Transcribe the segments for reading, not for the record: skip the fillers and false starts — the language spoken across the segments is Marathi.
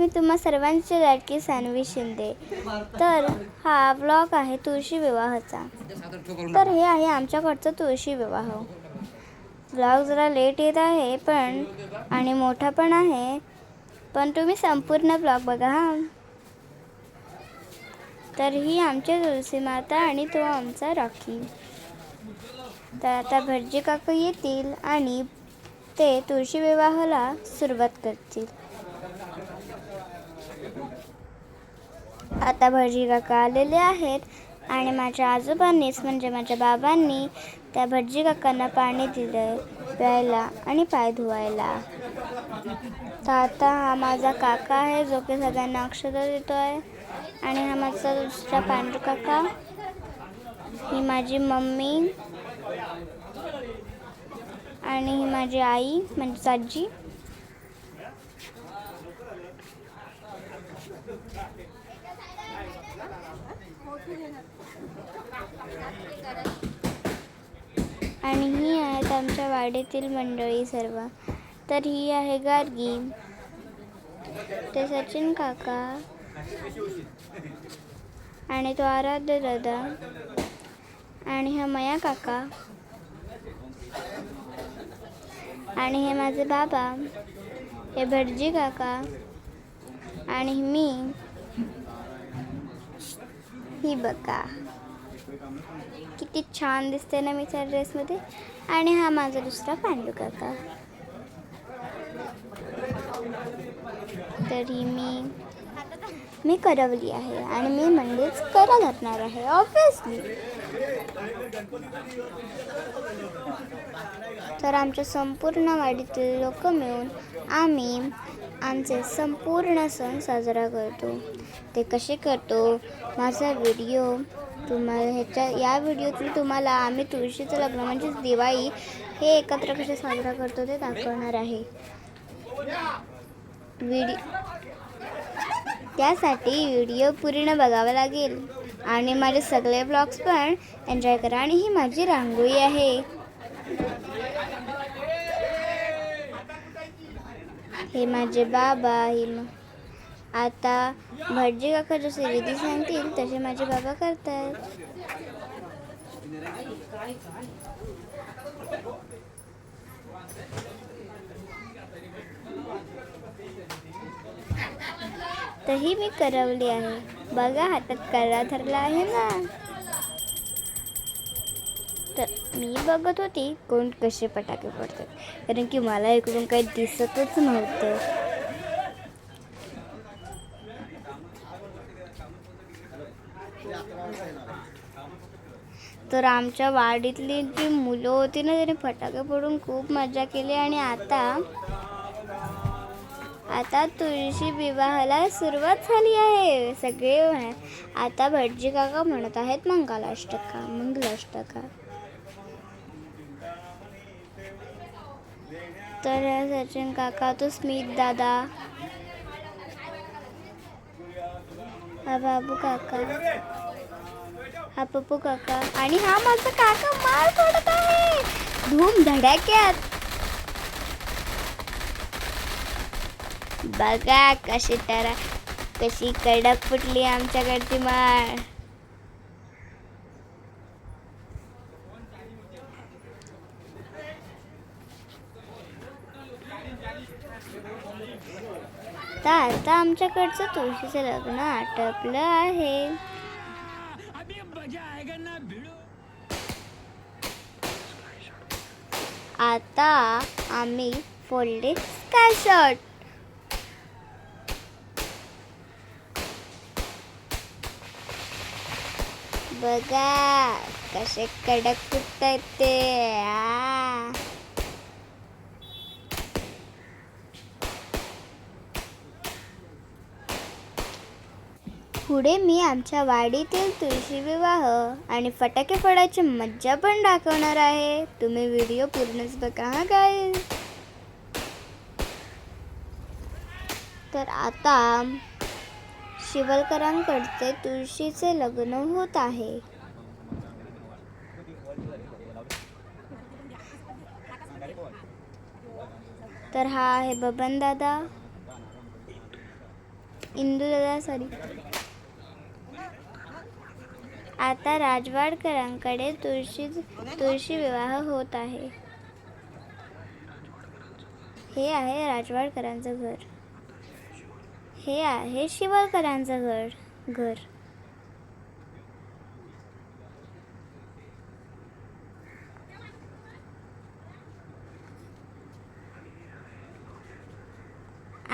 मी तुम्हा सर्वांची लाडकी सानवी शिंदे. तर हा व्लॉग आहे तुळशी विवाहाचा. तर हे आहे आमच्याकडचं तुळशी विवाह. व्लॉग जरा लेट येत आहे पण आणि मोठा पण आहे, पण तुम्ही संपूर्ण व्लॉग बघा हा. तर ही आमची तुळशी माता आणि तो आमचा रॉकी. तर आता भटजी काका येतील आणि ते तुळशी विवाहाला सुरुवात करतील. आता भटजी काका आलेले आहेत आणि माझ्या आजोबांनीच म्हणजे माझ्या बाबांनी त्या भटजी काकांना पाणी दिलं प्यायला आणि पाय धुवायला. तर आता हा माझा काका आहे जो की सगळ्यांना अक्षता देतो आहे आणि हा माझा दुसरा पांडू काका, ही माझी मम्मी आणि ही माझी आई म्हणजे आजी. आणि ही आहेत आमच्या वाडीतील मंडळी सर्व. तर ही आहे गार्गी, ते सचिन काका आणि तो आराध्य दादा आणि हा मया काका आणि हे माझे बाबा, हे भटजी काका आणि मी, ही बघा किती छान दिसते ना मी त्या ड्रेसमध्ये. आणि हा माझा दुसरा पांडू काका. तरी मी करवली आहे आणि मी म्हणजेच करा घालणार आहे ऑब्विसली. तर आमच्या संपूर्ण वाडीतील लोक मिळून आम्ही आमचे संपूर्ण सण साजरा करतो. ते कसे करतो माझा व्हिडिओ तुम्हाला या व्हिडिओतून तुम्हाला आम्ही तुळशीचं लग्न म्हणजेच दिवाळी हे एकत्र कसे साजरा करतो ते दाखवणार आहे. त्यासाठी व्हिडिओ पूर्ण बघावा लागेल आणि माझे सगळे ब्लॉग्स पण एन्जॉय करा. आणि ही माझी रांगोळी आहे. हे माझे बाबा, आता भटजी काका जसे विधी सांगतील तसे माझे बाबा करतात. तही मी करवली आहे बघा, हातात करा धरला आहे ना. तर मी बघत होती कोण कसे फटाके फोडतात, कारण की मला इकडून काही दिसतच नव्हतं. तर आमच्या वाडीतली जी मुलं होती ना त्यांनी फटाके फोडून खूप मजा केली. आणि आता तुळशी विवाहाला सुरुवात झाली आहे. सगळे आता भटजी काका म्हणत आहेत मंगलाष्टका. तर सचिन काका, तो स्मित दादा, हा बाबू काका, हा पप्पू काका आणि हा माझा काका मार फोडत आहे धूम धडाक्यात. बघा कशी कडक फुटली आमच्याकडची माळ. तर आता आमच्याकडचं तुळशीचं लग्न आटपलं आहे. आता आम्ही फोल्डेड स्काय शॉट. बघा कसे कडक फुटतायत ते. पुढे मी आमच्या वाडीतील तुळशी विवाह आणि फटाके फोडायची मज्जा पण दाखवणार आहे. तुम्ही व्हिडिओ पूर्णच बघा हा गाईज. तर आता शिवलकरांकडचे तुळशीचे लग्न होत आहे. तर हा आहे बबन दादा, इंदू दादा सॉरी. आता राजवाडकरांकडे तुळशी विवाह होत आहे. हे आहे राजवाडकरांचं घर. हे आहे शिवळकरांचं घर.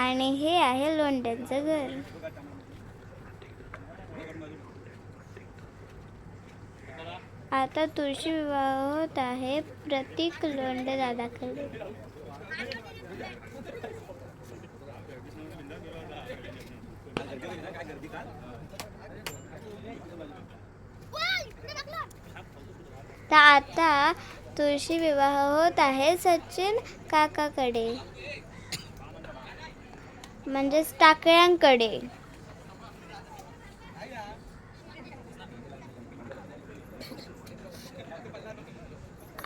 आणि हे आहे लोंढ्यांचं घर. आता तुळशी विवाह होत आहे प्रतीक लोंढे दादाकडे. तर आता तुळशी विवाह होत आहे सचिन काकाकडे, म्हणजेच टाकळ्यांकडे.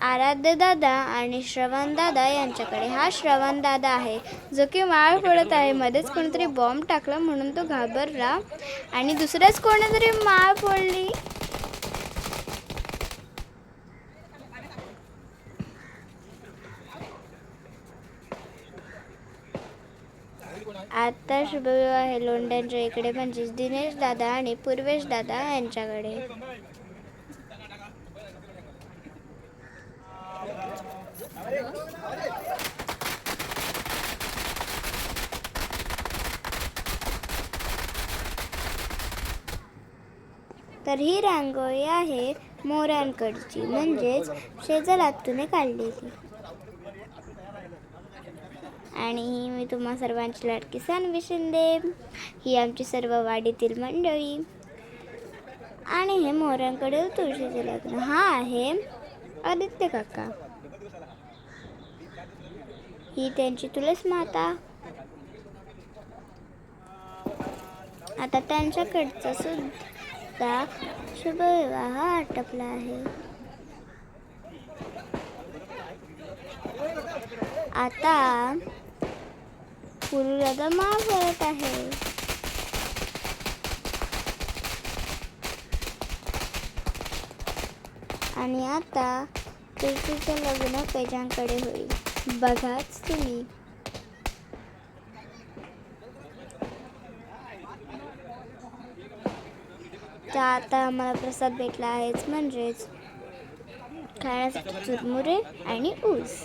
आराध्य दादा आणि श्रवण दादा यांच्याकडे. हा श्रवण दादा आहे जो की माळ फोडत आहे. मध्येच कोणीतरी बॉम्ब टाकला म्हणून तो घाबरला आणि दुसऱ्याच कोणीतरी माळ फोडली. आता शुभविवाह आहे लोंढ्यांच्या इकडे, म्हणजेच दिनेश दादा आणि पूर्वेश दादा यांच्याकडे. तर ही रांगोळी आहे मोऱ्यांकडची, म्हणजेच शेजारातून काढलेली. आणि ही मी तुम्हा सर्वांची लाडकी सानवी शिंदे. ही आमची सर्व वाडीतील मंडळी. आणि हे मोऱ्यांकडील तुळशीचे लग्न. हा आहे आदित्य काका. ही त्यांची तुळस माता. आता त्यांच्याकडचा सुद्धा शुभविवाह आटपला आहे. आता पूर्वदादा माळ फोडत आहे. आणि आता तुळशीचं लग्न पेजांकडे होईल. बघाच तुम्ही. तर आता आम्हाला प्रसाद भेटला आहेच, म्हणजेच खाण्यासाठी चुरमुरे आणि ऊस.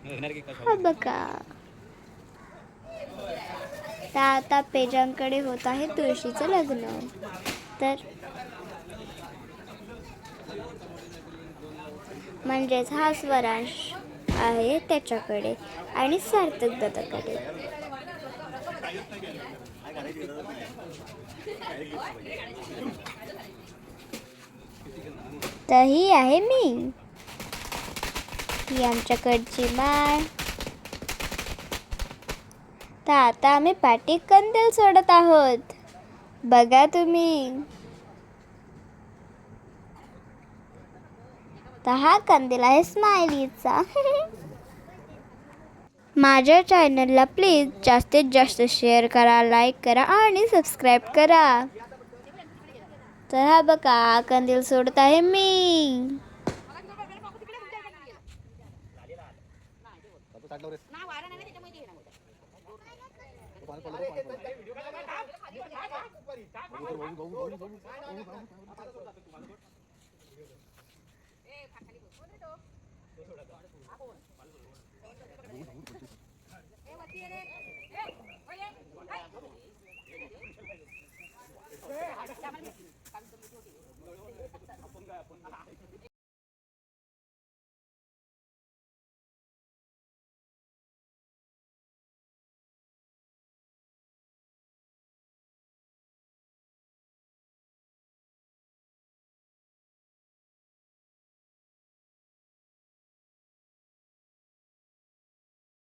हा बघा. तर आता पेजांकडे होत आहे तुळशीचं लग्न. तर म्हणजेच हा स्वरांश आहे त्याच्याकडे आणि सार्थक दादाकडे. तर ही आहे मी. ही आमच्याकडची माळ. तर आता आम्ही पाटी कंदील सोडत आहोत. बघा तुम्ही. तर हा कंदील आहे स्माइलीचा. माझ्या चॅनलला प्लीज जास्तीत जास्त शेअर करा, लाईक करा आणि सबस्क्राईब करा. तर हा बघा कंदील सोडत आहे मी.